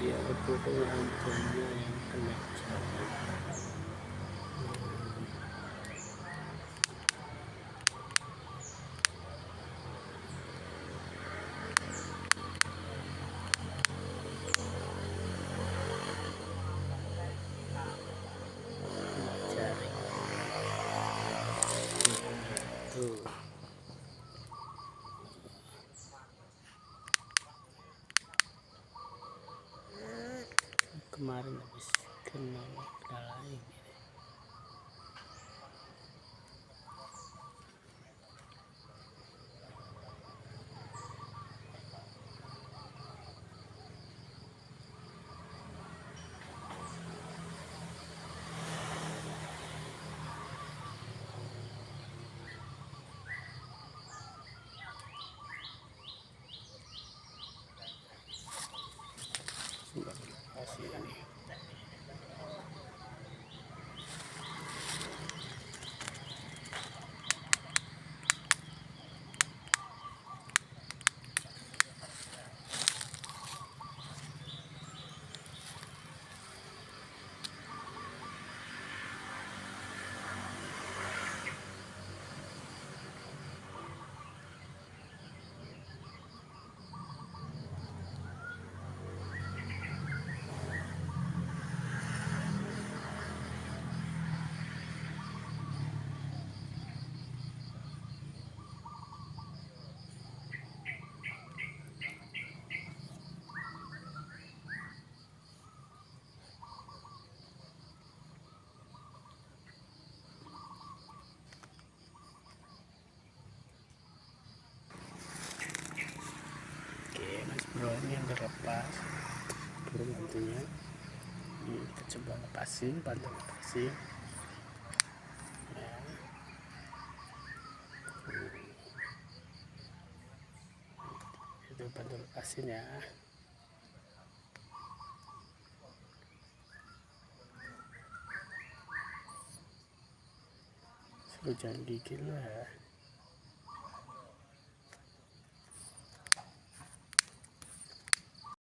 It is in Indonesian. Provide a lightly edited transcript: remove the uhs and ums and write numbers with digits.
dia betul jamnya yang kena jalan. Jaring tuh kemarin habis kena lain. Kasih ini. Bro, ini yang terlepas burung hantunya. Ini kita coba lepasin, bantu lepasin ya. Itu bantu lepasin ya. Suruh jangan gigil ya.